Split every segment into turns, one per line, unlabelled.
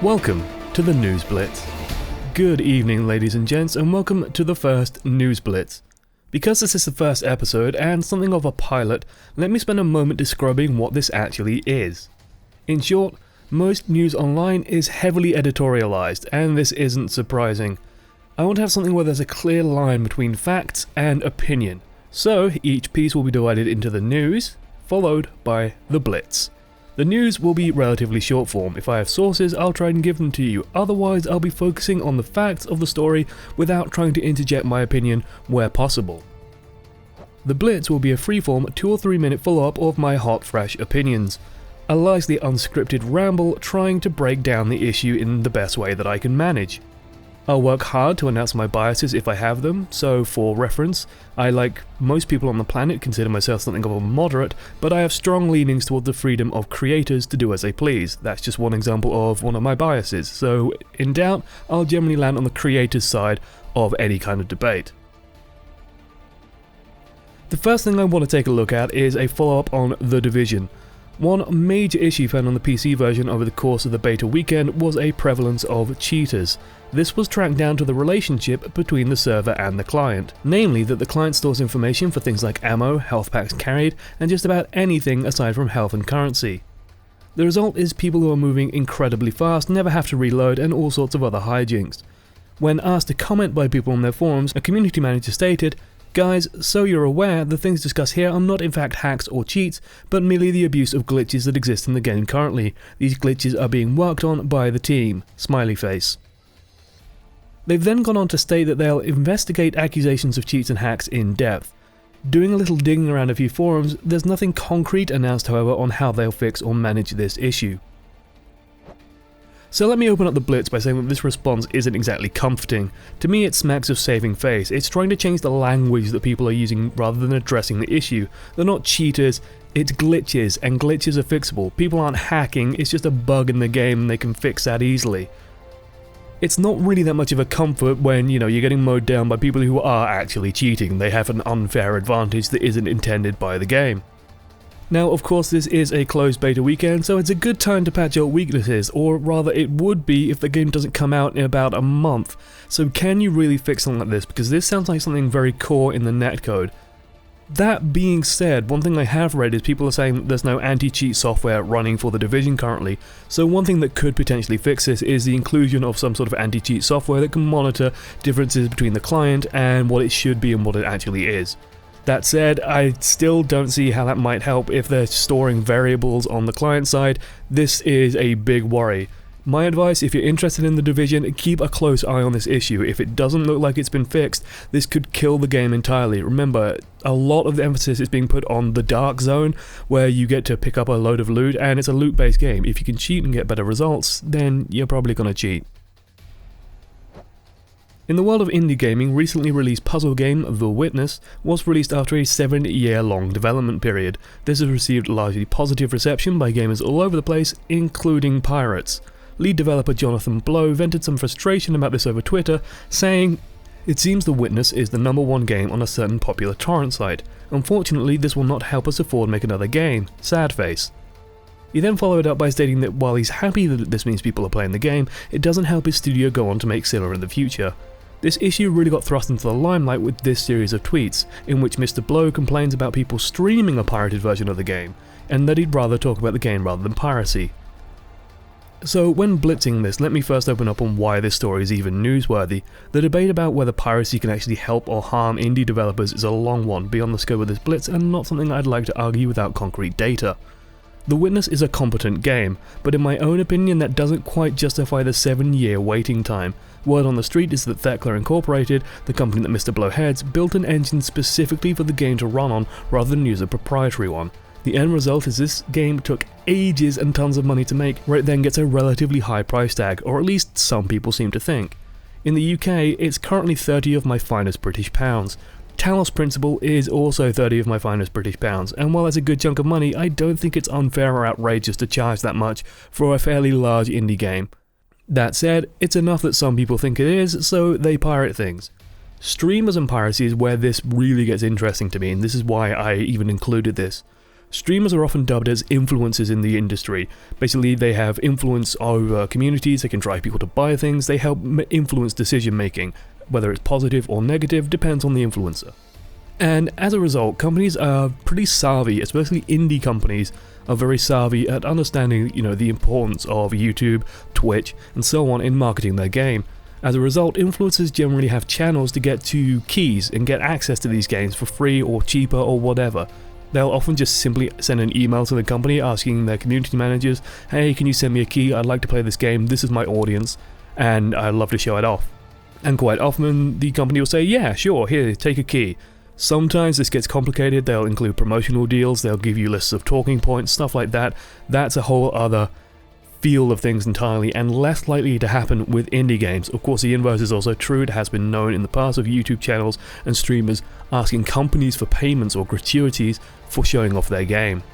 Welcome to the NewsBlitz. Good evening, ladies and gents, and welcome to the first NewsBlitz. Because this is the first episode and something of a pilot, let me spend a moment describing what this actually is. In short, most news online is heavily editorialized, and this isn't surprising. I want to have something where there's a clear line between facts and opinion. So, each piece will be divided into the news, followed by the blitz. The news will be relatively short form. If I have sources, I'll try and give them to you. Otherwise, I'll be focusing on the facts of the story without trying to interject my opinion where possible. The blitz will be a freeform 2 or 3 minute follow-up of my hot, fresh opinions. A largely unscripted ramble trying to break down the issue in the best way that I can manage. I'll work hard to announce my biases if I have them, so for reference, I, like most people on the planet, consider myself something of a moderate, but I have strong leanings toward the freedom of creators to do as they please. That's just one example of one of my biases, so in doubt, I'll generally land on the creator's side of any kind of debate. The first thing I want to take a look at is a follow-up on The Division. One major issue found on the PC version over the course of the beta weekend was a prevalence of cheaters. This was tracked down to the relationship between the server and the client, namely that the client stores information for things like ammo, health packs carried, and just about anything aside from health and currency. The result is people who are moving incredibly fast never have to reload and all sorts of other hijinks. When asked to comment by people on their forums, a community manager stated, "Guys, so you're aware, the things discussed here are not in fact hacks or cheats, but merely the abuse of glitches that exist in the game currently. These glitches are being worked on by the team." Smiley face. They've then gone on to state that they'll investigate accusations of cheats and hacks in depth. Doing a little digging around a few forums, there's nothing concrete announced however on how they'll fix or manage this issue. So let me open up the blitz by saying that this response isn't exactly comforting. To me it smacks of saving face. It's trying to change the language that people are using rather than addressing the issue. They're not cheaters, it's glitches, and glitches are fixable. People aren't hacking, it's just a bug in the game and they can fix that easily. It's not really that much of a comfort when, you're getting mowed down by people who are actually cheating. They have an unfair advantage that isn't intended by the game. Now, of course, this is a closed beta weekend, so it's a good time to patch out weaknesses, or rather it would be if the game doesn't come out in about a month. So can you really fix something like this? Because this sounds like something very core in the netcode. That being said, one thing I have read is people are saying that there's no anti-cheat software running for The Division currently, so one thing that could potentially fix this is the inclusion of some sort of anti-cheat software that can monitor differences between the client and what it should be and what it actually is. That said, I still don't see how that might help if they're storing variables on the client side. This is a big worry. My advice, if you're interested in The Division, keep a close eye on this issue. If it doesn't look like it's been fixed, this could kill the game entirely. Remember, a lot of the emphasis is being put on the dark zone, where you get to pick up a load of loot, and it's a loot-based game. If you can cheat and get better results, then you're probably going to cheat. In the world of indie gaming, recently released puzzle game The Witness was released after a 7-year-long development period. This has received largely positive reception by gamers all over the place, including pirates. Lead developer Jonathan Blow vented some frustration about this over Twitter, saying, "It seems The Witness is the #1 game on a certain popular torrent site. Unfortunately, this will not help us afford make another game. Sad face." He then followed up by stating that while he's happy that this means people are playing the game, it doesn't help his studio go on to make similar in the future. This issue really got thrust into the limelight with this series of tweets, in which Mr. Blow complains about people streaming a pirated version of the game, and that he'd rather talk about the game rather than piracy. So when blitzing this, let me first open up on why this story is even newsworthy. The debate about whether piracy can actually help or harm indie developers is a long one, beyond the scope of this blitz, and not something I'd like to argue without concrete data. The Witness is a competent game, but in my own opinion that doesn't quite justify the 7-year waiting time. Word on the street is that Thekla Incorporated, the company that Mr. Blow heads, built an engine specifically for the game to run on rather than use a proprietary one. The end result is this game took ages and tons of money to make, where it then gets a relatively high price tag, or at least some people seem to think. In the UK, it's currently 30 of my finest British pounds. Talos Principle is also 30 of my finest British pounds, and while that's a good chunk of money, I don't think it's unfair or outrageous to charge that much for a fairly large indie game. That said, it's enough that some people think it is, so they pirate things. Streamers and piracy is where this really gets interesting to me, and this is why I even included this. Streamers are often dubbed as influencers in the industry. Basically, they have influence over communities, they can drive people to buy things, they help influence decision making. Whether it's positive or negative depends on the influencer. And as a result, companies are pretty savvy, especially indie companies are very savvy at understanding, the importance of YouTube, Twitch, and so on in marketing their game. As a result, influencers generally have channels to get to keys and get access to these games for free or cheaper or whatever. They'll often just simply send an email to the company asking their community managers, hey, can you send me a key? I'd like to play this game, this is my audience, and I'd love to show it off. And quite often, the company will say, yeah, sure, here, take a key. Sometimes this gets complicated, they'll include promotional deals, they'll give you lists of talking points, stuff like that. That's a whole other field of things entirely, and less likely to happen with indie games. Of course, the inverse is also true. It has been known in the past of YouTube channels and streamers asking companies for payments or gratuities for showing off their game.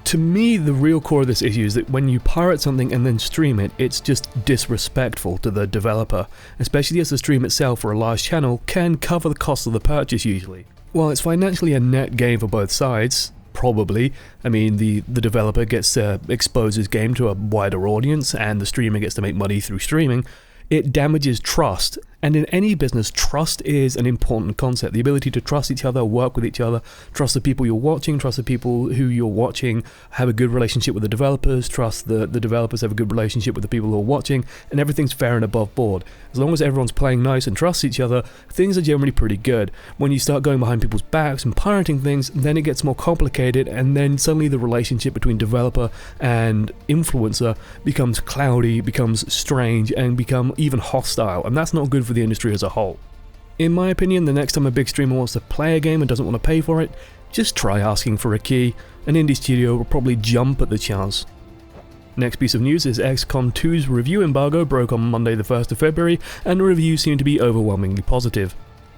To me, the real core of this issue is that when you pirate something and then stream it, it's just disrespectful to the developer, especially as the stream itself for a large channel can cover the cost of the purchase usually. While it's financially a net gain for both sides, probably. I mean, the developer gets to expose his game to a wider audience, and the streamer gets to make money through streaming. It damages trust, and in any business, trust is an important concept. The ability to trust each other, work with each other, trust the people you're watching, trust the people who you're watching, have a good relationship with the developers, trust the developers have a good relationship with the people who are watching, and everything's fair and above board. As long as everyone's playing nice and trusts each other, things are generally pretty good. When you start going behind people's backs and pirating things, then it gets more complicated, and then suddenly the relationship between developer and influencer becomes cloudy, becomes strange, and become even hostile, and that's not good for the industry as a whole. In my opinion, the next time a big streamer wants to play a game and doesn't want to pay for it, just try asking for a key. An indie studio will probably jump at the chance. Next piece of news is XCOM2's review embargo broke on Monday the 1st of February, and the reviews seem to be overwhelmingly positive.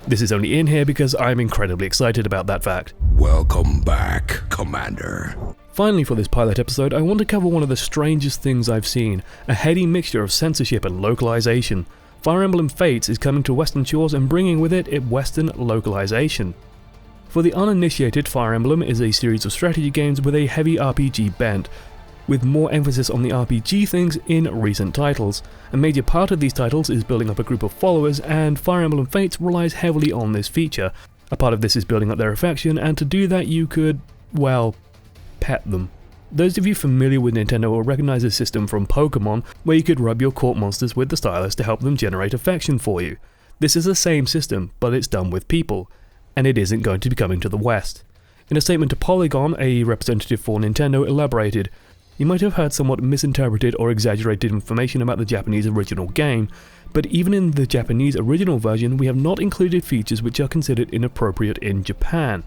This is only in here because I'm incredibly excited about that fact.
Welcome back, Commander.
Finally, for this pilot episode, I want to cover one of the strangest things I've seen, a heady mixture of censorship and localization. Fire Emblem Fates is coming to Western shores and bringing with it Western localization. For the uninitiated, Fire Emblem is a series of strategy games with a heavy RPG bent, with more emphasis on the RPG things in recent titles. A major part of these titles is building up a group of followers, and Fire Emblem Fates relies heavily on this feature. A part of this is building up their affection, and to do that you could, well, pet them. Those of you familiar with Nintendo will recognize this system from Pokemon, where you could rub your court monsters with the stylus to help them generate affection for you. This is the same system, but it's done with people, and it isn't going to be coming to the West. In a statement to Polygon, a representative for Nintendo elaborated, "You might have heard somewhat misinterpreted or exaggerated information about the Japanese original game, but even in the Japanese original version, we have not included features which are considered inappropriate in Japan."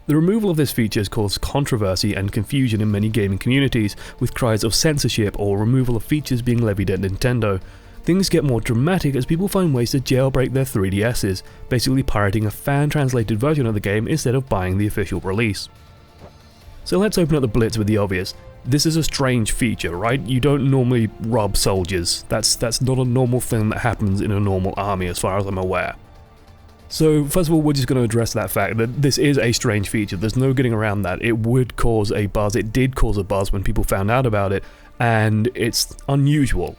The removal of this feature has caused controversy and confusion in many gaming communities, with cries of censorship or removal of features being levied at Nintendo. Things get more dramatic as people find ways to jailbreak their 3DSs, basically pirating a fan-translated version of the game instead of buying the official release. So let's open up the blitz with the obvious. This is a strange feature, right? You don't normally rob soldiers. That's not a normal thing that happens in a normal army as far as I'm aware. So first of all, we're just going to address that fact that this is a strange feature. There's no getting around that. It would cause a buzz. It did cause a buzz when people found out about it, and it's unusual.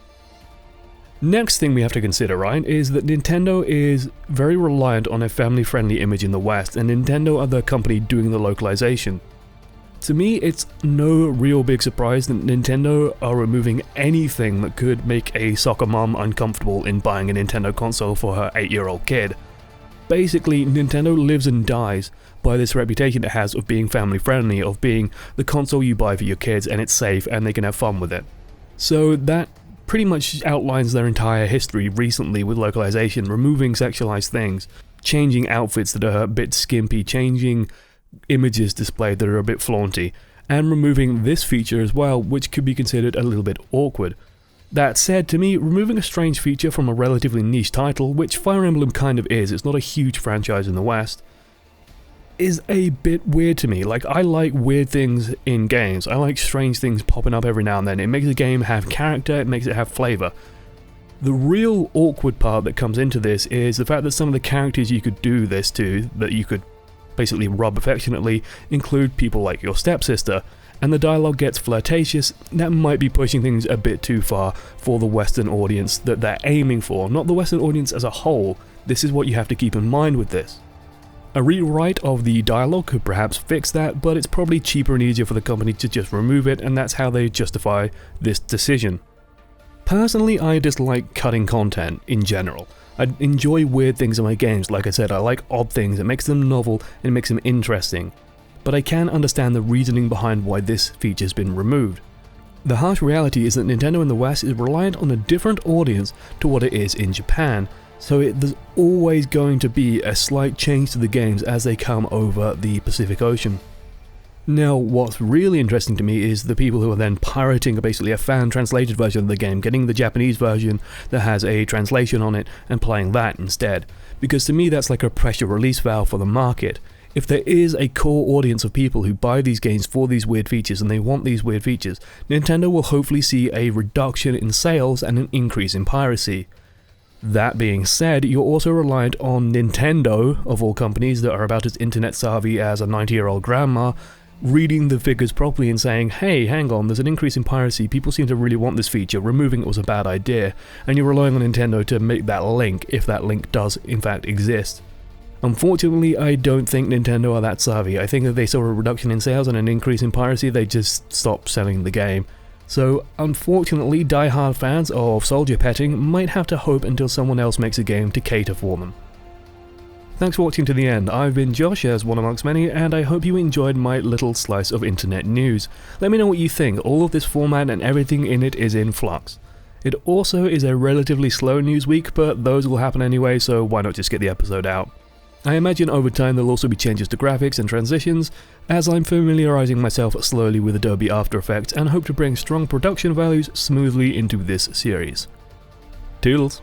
Next thing we have to consider, right, is that Nintendo is very reliant on a family-friendly image in the West, and Nintendo are the company doing the localization. To me, it's no real big surprise that Nintendo are removing anything that could make a soccer mom uncomfortable in buying a Nintendo console for her 8-year-old kid. Basically, Nintendo lives and dies by this reputation it has of being family friendly, of being the console you buy for your kids and it's safe and they can have fun with it. So that pretty much outlines their entire history recently with localization, removing sexualized things, changing outfits that are a bit skimpy, changing images displayed that are a bit flaunty, and removing this feature as well, which could be considered a little bit awkward. That said, to me, removing a strange feature from a relatively niche title, which Fire Emblem kind of is, it's not a huge franchise in the West, is a bit weird to me. Like, I like weird things in games. I like strange things popping up every now and then. It makes a game have character, it makes it have flavor. The real awkward part that comes into this is the fact that some of the characters you could do this to, that you could basically rub affectionately, include people like your stepsister, and the dialogue gets flirtatious. That might be pushing things a bit too far for the Western audience that they're aiming for, not the Western audience as a whole. This is what you have to keep in mind with this. A rewrite of the dialogue could perhaps fix that, but it's probably cheaper and easier for the company to just remove it, and that's how they justify this decision. Personally, I dislike cutting content in general. I enjoy weird things in my games. Like I said, I like odd things. It makes them novel and it makes them interesting. But I can understand the reasoning behind why this feature's been removed. The harsh reality is that Nintendo in the West is reliant on a different audience to what it is in Japan, so there's always going to be a slight change to the games as they come over the Pacific Ocean. Now, what's really interesting to me is the people who are then pirating basically a fan-translated version of the game, getting the Japanese version that has a translation on it and playing that instead. Because to me that's like a pressure release valve for the market. If there is a core audience of people who buy these games for these weird features and they want these weird features, Nintendo will hopefully see a reduction in sales and an increase in piracy. That being said, you're also reliant on Nintendo, of all companies that are about as internet savvy as a 90-year-old grandma, reading the figures properly and saying, hey, hang on, there's an increase in piracy, people seem to really want this feature, removing it was a bad idea, and you're relying on Nintendo to make that link, if that link does in fact exist. Unfortunately, I don't think Nintendo are that savvy. I think if they saw a reduction in sales and an increase in piracy, they just stop selling the game. So, unfortunately, die-hard fans of soldier petting might have to hope until someone else makes a game to cater for them. Thanks for watching to the end. I've been Josh, as one amongst many, and I hope you enjoyed my little slice of internet news. Let me know what you think. All of this format and everything in it is in flux. It also is a relatively slow news week, but those will happen anyway, so why not just get the episode out? I imagine over time there'll also be changes to graphics and transitions, as I'm familiarizing myself slowly with Adobe After Effects and hope to bring strong production values smoothly into this series. Toodles!